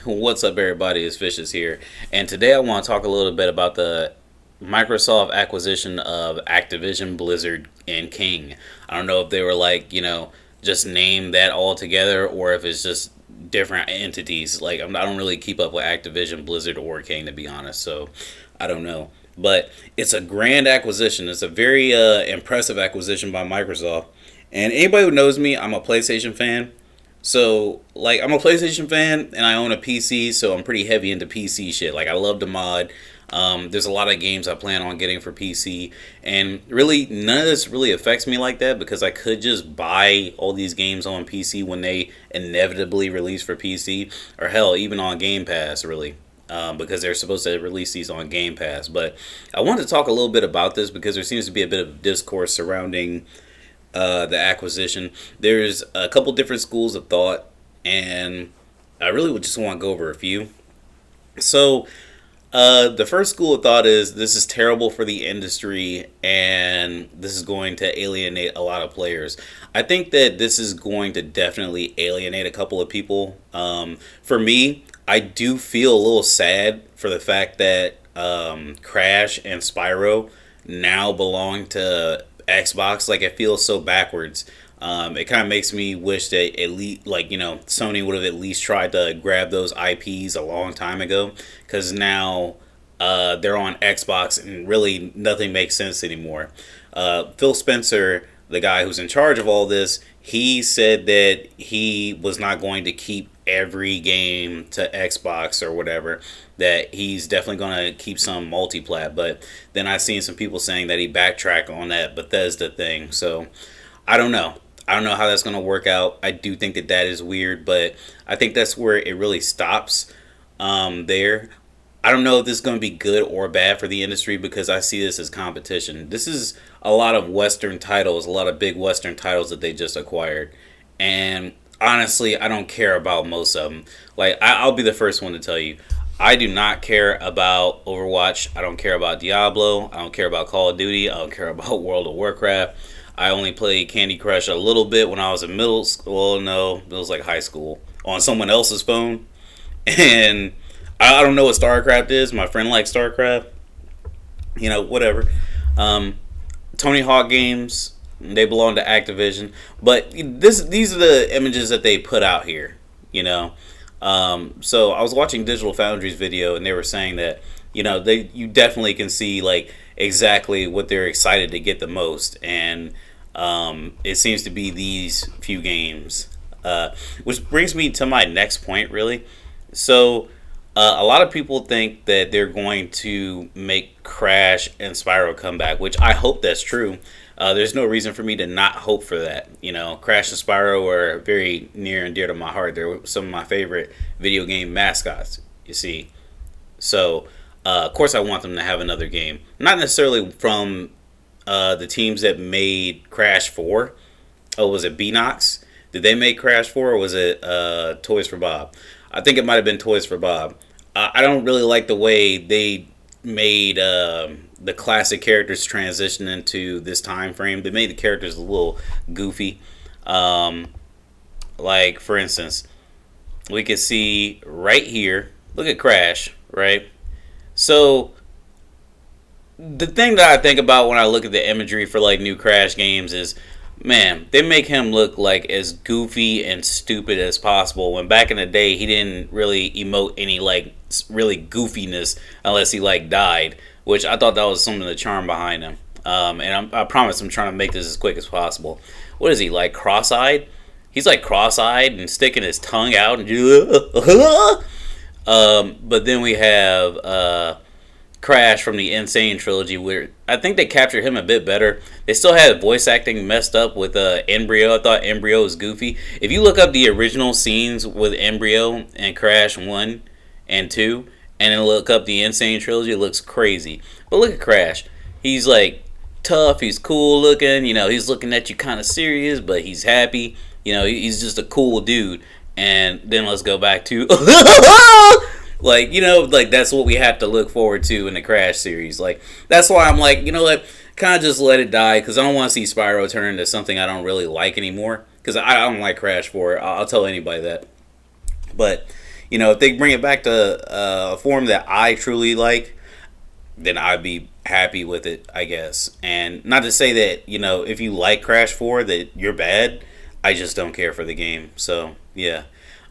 What's up, everybody? It's Vicious here, and today I want to talk a little bit about the Microsoft acquisition of Activision, Blizzard, and King. I don't know if they were just name that all together, or if it's just different entities. I don't really keep up with Activision, Blizzard, or King, to be honest. So I don't know, but it's a grand acquisition. It's a very impressive acquisition by Microsoft. And anybody who knows me, I'm a PlayStation fan. So, I'm a PlayStation fan and I own a PC, so I'm pretty heavy into PC shit. I love to mod. There's a lot of games I plan on getting for PC, and really, none of this really affects me like that because I could just buy all these games on PC when they inevitably release for PC, or hell, even on Game Pass, really. Because they're supposed to release these on Game Pass. But I wanted to talk a little bit about this because there seems to be a bit of discourse surrounding the acquisition. There's a couple different schools of thought, and I really would just want to go over a few. So, the first school of thought is this is terrible for the industry, and this is going to alienate a lot of players. I think that this is going to definitely alienate a couple of people. For me, I do feel a little sad for the fact that Crash and Spyro now belong to Xbox. It feels so backwards. It kind of makes me wish that at least, Sony would have at least tried to grab those IPs a long time ago, because now they're on Xbox and really nothing makes sense anymore. Phil Spencer, the guy who's in charge of all this, he said that he was not going to keep every game to Xbox or whatever, that he's definitely going to keep some multi-plat. But then I've seen some people saying that he backtracked on that Bethesda thing. So I don't know. I don't know how that's going to work out. I do think that is weird, but I think that's where it really stops there. I don't know if this is going to be good or bad for the industry because I see this as competition. This is a lot of Western titles, a lot of big Western titles that they just acquired. And honestly, I don't care about most of them. I'll be the first one to tell you, I do not care about Overwatch. I don't care about Diablo. I don't care about Call of Duty. I don't care about World of Warcraft. I only played Candy Crush a little bit when I was in middle school. Well, no, it was high school on someone else's phone. And I don't know what StarCraft is. My friend likes StarCraft. Whatever. Tony Hawk games, they belong to Activision. But these are the images that they put out here. So I was watching Digital Foundry's video, and they were saying that you definitely can see exactly what they're excited to get the most, and it seems to be these few games. Which brings me to my next point, really. So a lot of people think that they're going to make Crash and Spyro come back, which I hope that's true. There's no reason for me to not hope for that. Crash and Spyro are very near and dear to my heart. They're some of my favorite video game mascots, you see. So, of course, I want them to have another game. Not necessarily from the teams that made Crash 4. Oh, was it Beanox? Did they make Crash 4, or was it Toys for Bob? I think it might have been Toys for Bob. I don't really like the way they made the classic characters transition into this time frame. They made the characters a little goofy. For instance, we can see right here, look at Crash, right? So the thing that I think about when I look at the imagery for new Crash games is, man, they make him look as goofy and stupid as possible, when back in the day he didn't really emote any really goofiness unless he died, which I thought that was some of the charm behind him. And I promise I'm trying to make this as quick as possible. What is he, cross-eyed? He's cross-eyed and sticking his tongue out and but then we have Crash from the Insane trilogy, where I think they captured him a bit better. They still had voice acting messed up with Embryo. I thought Embryo was goofy. If you look up the original scenes with Embryo and Crash 1 and 2, and then look up the Insane trilogy, it looks crazy. But look at Crash. He's tough, he's cool looking, he's looking at you kind of serious, but he's happy. He's just a cool dude. And then let's go back to that's what we have to look forward to in the Crash series. That's why I'm what, kind of just let it die, because I don't want to see Spyro turn into something I don't really like anymore, because I don't like Crash 4. I'll tell anybody that. But If they bring it back to a form that I truly like, then I'd be happy with it, I guess. And not to say that, if you like Crash 4 that you're bad. I just don't care for the game. So, yeah.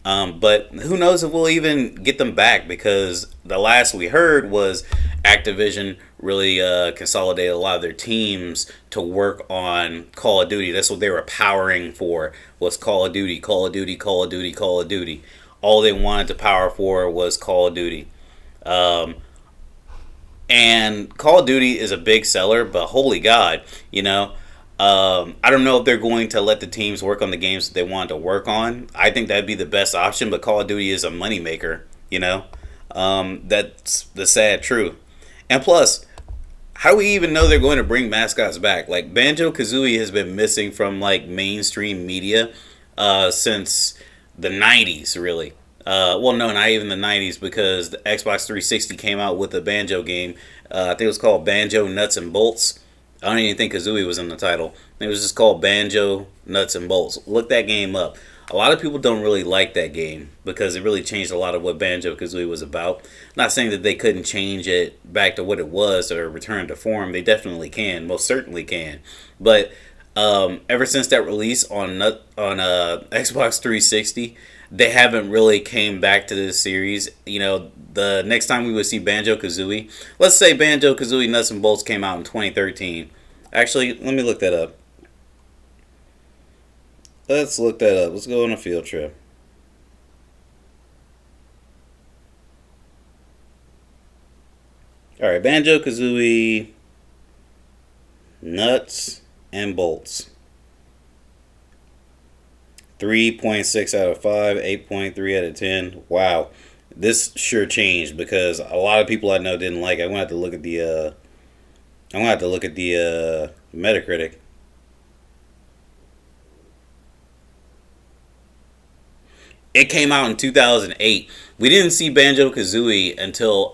But who knows if we'll even get them back, because the last we heard was Activision really consolidated a lot of their teams to work on Call of Duty. That's what they were powering for, was Call of Duty, Call of Duty, Call of Duty, Call of Duty. All they wanted to power for was Call of Duty. Um, and Call of Duty is a big seller, but holy God, I don't know if they're going to let the teams work on the games that they want to work on. I think that'd be the best option, but Call of Duty is a moneymaker, you know? That's the sad truth. And plus, how do we even know they're going to bring mascots back? Like, Banjo-Kazooie has been missing from, like, mainstream media since the 90s, really. Well, no, not even the 90s, because the Xbox 360 came out with a Banjo game. I think it was called Banjo Nuts and Bolts. I don't even think Kazooie was in the title. It was just called Banjo Nuts and Bolts. Look that game up. A lot of people don't really like that game because it really changed a lot of what Banjo-Kazooie was about. Not saying that they couldn't change it back to what it was or return to form. They definitely can. Most certainly can. But ever since that release on Xbox 360, they haven't really came back to this series. The next time we would see Banjo-Kazooie, let's say Banjo-Kazooie Nuts and Bolts came out in 2013. Actually, let me look that up. Let's look that up. Let's go on a field trip. All right, Banjo-Kazooie Nuts and Bolts. 3.6 out of 5, 8.3 out of 10. Wow. This sure changed because a lot of people I know didn't like it. I'm gonna have to look at the Metacritic. It came out in 2008. We didn't see Banjo-Kazooie until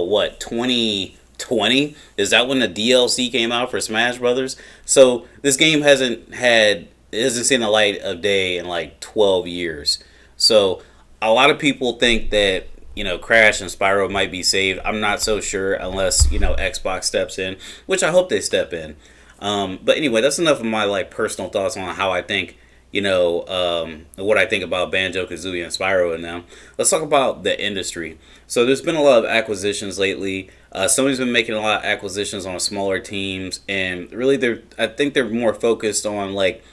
what, 2020? Is that when the DLC came out for Smash Brothers? So this game hasn't seen the light of day in like 12 years. So a lot of people think that Crash and Spyro might be saved. I'm not so sure unless Xbox steps in, which I hope they step in. But anyway, that's enough of my like personal thoughts on how I think what I think about Banjo-Kazooie and Spyro. And now let's talk about the industry. So there's been a lot of acquisitions lately. Sony's been making a lot of acquisitions on smaller teams, and really I think they're more focused on like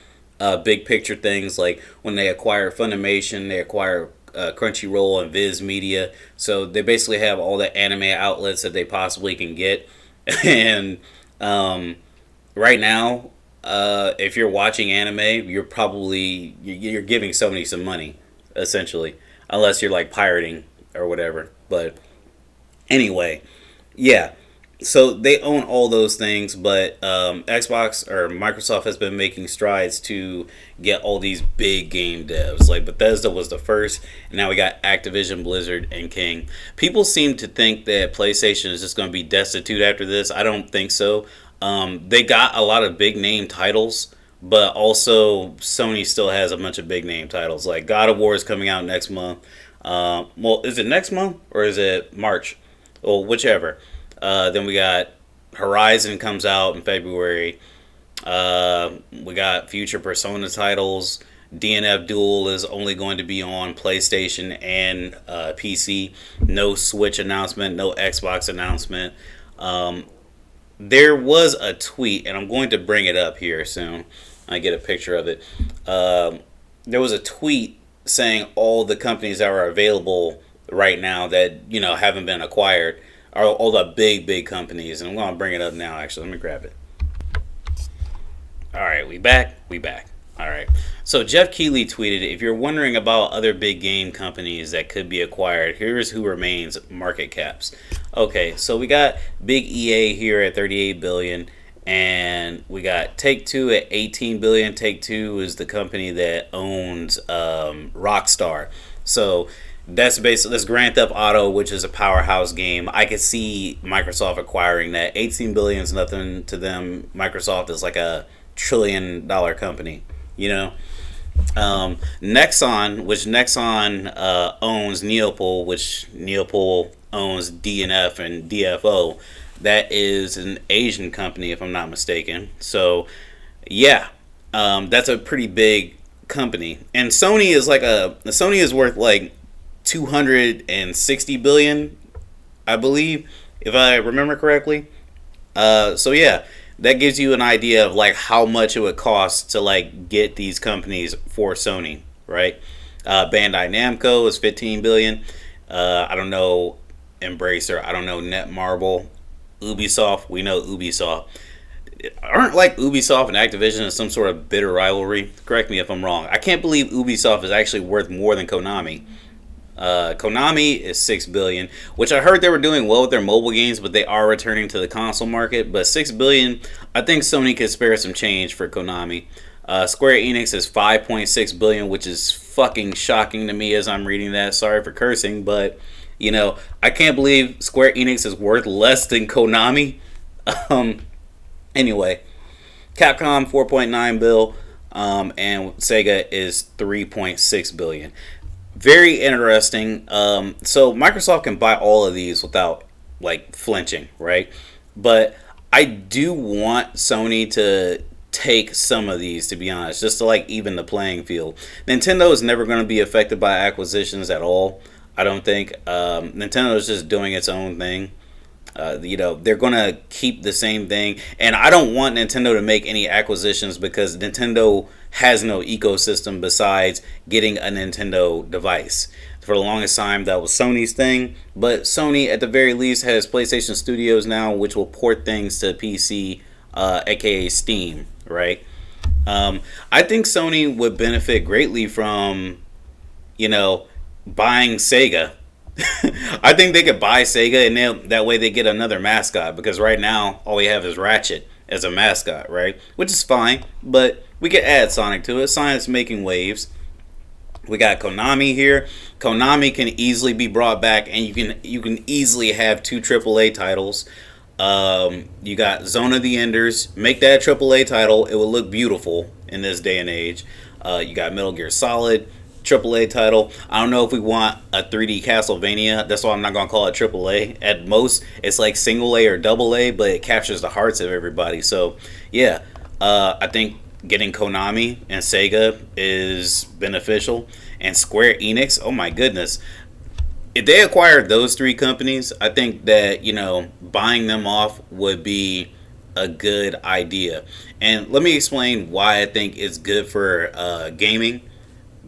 big picture things, like when they acquire Funimation, they acquire Crunchyroll and Viz Media. So they basically have all the anime outlets that they possibly can get. And right now, if you're watching anime, you're giving Sony some money, essentially, unless you're like pirating or whatever. But anyway, yeah. So they own all those things, but Xbox or Microsoft has been making strides to get all these big game devs. Like Bethesda was the first, and now we got Activision, Blizzard, and King. People seem to think that PlayStation is just going to be destitute after this. I don't think so. They got a lot of big name titles, but also Sony still has a bunch of big name titles. Like God of War is coming out next month. Well, is it next month or is it March? Well, whichever. Then we got Horizon comes out in February. We got future Persona titles. DNF Duel is only going to be on PlayStation and PC. No Switch announcement, no Xbox announcement. There was a tweet, and I'm going to bring it up here soon. I get a picture of it. There was a tweet saying all the companies that are available right now that haven't been acquired are all the big companies, and I'm going to bring it up now. Actually, let me grab it. All right, we back. All right. So Jeff Keighley tweeted, if you're wondering about other big game companies that could be acquired, here's who remains market caps. Okay, so we got big EA here at 38 billion, and we got Take-Two at 18 billion. Take-Two is the company that owns Rockstar. So that's Grand Theft Auto, which is a powerhouse game. I could see Microsoft acquiring that. 18 billion is nothing to them. Microsoft is like a $1 trillion company, Nexon, which Nexon owns Neopol, which Neopol owns DNF and DFO. That is an Asian company, if I'm not mistaken. So, yeah, that's a pretty big company. And Sony is worth like 260 billion, I believe, if I remember correctly. So yeah, that gives you an idea of like how much it would cost to like get these companies for Sony, right? Bandai Namco is 15 billion. I don't know Embracer. I don't know Netmarble. Ubisoft. We know Ubisoft. Aren't like Ubisoft and Activision in some sort of bitter rivalry? Correct me if I'm wrong. I can't believe Ubisoft is actually worth more than Konami. Konami is 6 billion, which I heard they were doing well with their mobile games, but they are returning to the console market. But 6 billion, I think Sony could spare some change for Konami. Square Enix is 5.6 billion, which is fucking shocking to me as I'm reading that. Sorry for cursing, but I can't believe Square Enix is worth less than Konami. Anyway, Capcom 4.9 bill, and Sega is 3.6 billion. Very interesting. So Microsoft can buy all of these without like flinching, right? But I do want Sony to take some of these, to be honest, just to like even the playing field. Nintendo is never going to be affected by acquisitions at all. I don't think. Nintendo is just doing its own thing. They're going to keep the same thing. And I don't want Nintendo to make any acquisitions because Nintendo has no ecosystem besides getting a Nintendo device. For the longest time, that was Sony's thing. But Sony, at the very least, has PlayStation Studios now, which will port things to PC, aka Steam, right? I think Sony would benefit greatly from, buying Sega. I think they could buy Sega, and that way they get another mascot. Because right now, all we have is Ratchet as a mascot, right? Which is fine, but we could add Sonic to it. Sonic's making waves. We got Konami here. Konami can easily be brought back, and you can easily have 2 AAA titles. You got Zone of the Enders. Make that a AAA title. It will look beautiful in this day and age. You got Metal Gear Solid. AAA title. I don't know if we want a 3D Castlevania. That's why I'm not going to call it AAA. At most, it's like single A or double A, but it captures the hearts of everybody. So, yeah, I think getting Konami and Sega is beneficial. And Square Enix, oh my goodness. If they acquired those 3 companies, I think that, buying them off would be a good idea. And let me explain why I think it's good for gaming.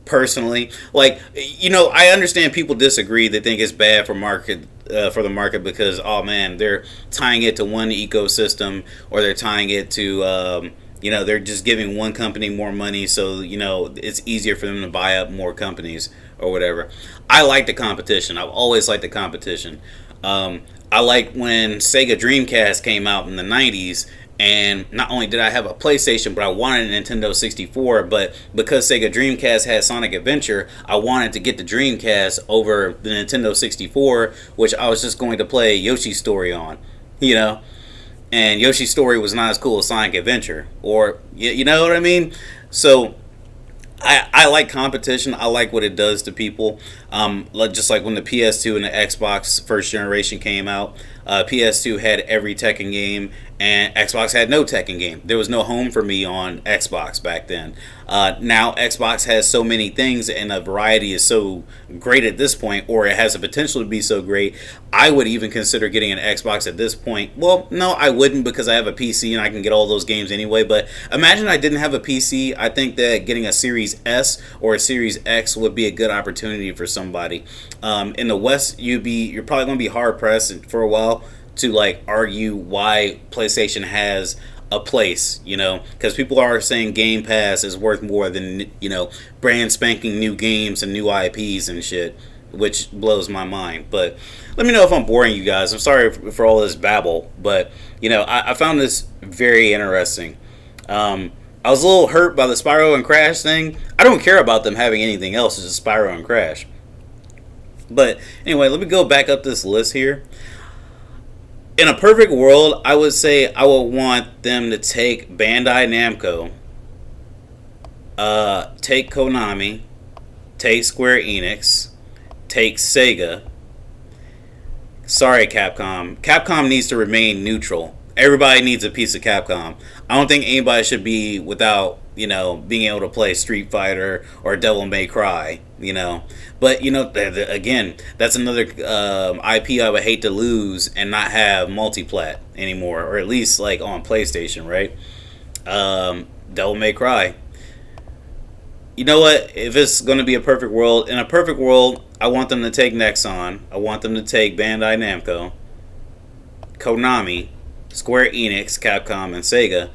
Personally, I understand people disagree. They think it's bad for the market because, oh man, they're tying it to one ecosystem, or they're tying it to they're just giving one company more money, so it's easier for them to buy up more companies or whatever. I like the competition. I've always liked the competition. I like when Sega Dreamcast came out in the 90s. And not only did I have a PlayStation, but I wanted a Nintendo 64. But because Sega Dreamcast had Sonic Adventure, I wanted to get the Dreamcast over the Nintendo 64, which I was just going to play Yoshi's Story on, And Yoshi's Story was not as cool as Sonic Adventure, or you know what I mean? So I like competition. I like what it does to people. Just like when the PS2 and the Xbox first generation came out, PS2 had every Tekken game, and Xbox had no Tekken game. There was no home for me on Xbox back then. Now Xbox has so many things, and the variety is so great at this point, or it has the potential to be so great. I would even consider getting an Xbox at this point. Well, no, I wouldn't, because I have a PC and I can get all those games anyway. But imagine I didn't have a PC. I think that getting a Series S or a Series X would be a good opportunity for somebody. In the West, you're probably going to be hard pressed for a while to argue why PlayStation has a place, because people are saying Game Pass is worth more than brand spanking new games and new IPs and shit, which blows my mind. But let me know if I'm boring you guys. I'm sorry for all this babble, but I found this very interesting. I was a little hurt by the Spyro and Crash thing. I don't care about them having anything else. It's just Spyro and Crash. But anyway, let me go back up this list here. In a perfect world, I would say I would want them to take Bandai Namco, Take Konami, take Square Enix, take Sega. Sorry, Capcom. Capcom needs to remain neutral. Everybody needs a piece of Capcom. I don't think anybody should be without, being able to play Street Fighter or Devil May Cry, But, again, that's another IP I would hate to lose and not have multiplat anymore, or at least, like, on PlayStation, right? Devil May Cry. You know what? If it's going to be a perfect world, in a perfect world, I want them to take Nexon. I want them to take Bandai Namco, Konami, Square Enix, Capcom, and Sega.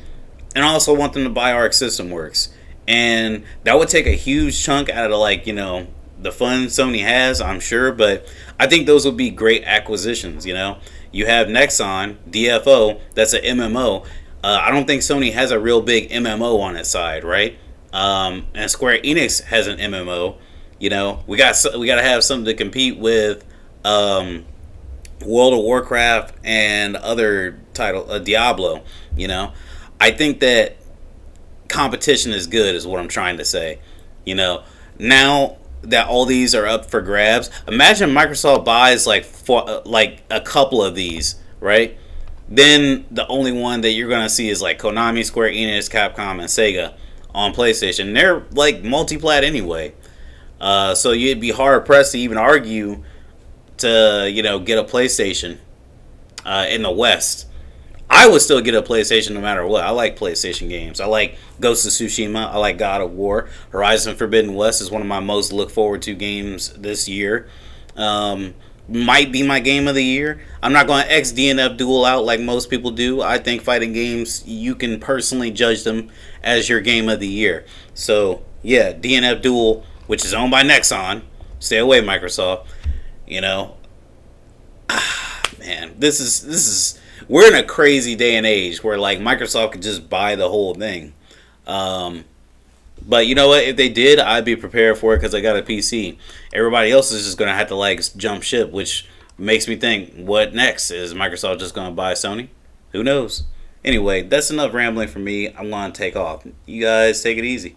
And I also want them to buy Arc System Works. And that would take a huge chunk out of, the funds Sony has, I'm sure. But I think those would be great acquisitions, You have Nexon, DFO, that's an MMO. I don't think Sony has a real big MMO on its side, right? And Square Enix has an MMO. We got to have something to compete with World of Warcraft and other title Diablo. I think that competition is good, is what I'm trying to say. Now that all these are up for grabs, imagine Microsoft buys like a couple of these, right? Then the only one that you're gonna see is like Konami, Square Enix, Capcom, and Sega on PlayStation. They're like multi-plat anyway, so you'd be hard pressed to even argue to get a PlayStation in the West. I would still get a PlayStation no matter what. I like PlayStation games. I like Ghost of Tsushima. I like God of War. Horizon Forbidden West is one of my most look forward to games this year. Might be my game of the year. I'm not going to X DNF Duel out like most people do. I think fighting games, you can personally judge them as your game of the year. So, yeah, DNF Duel, which is owned by Nexon. Stay away, Microsoft. Man, this is we're in a crazy day and age where like Microsoft could just buy the whole thing. But you know what? If they did, I'd be prepared for it because I got a PC. Everybody else is just gonna have to like jump ship, which makes me think, what next? Is Microsoft just gonna buy Sony? Who knows? Anyway, that's enough rambling for me. I'm gonna take off. You guys take it easy.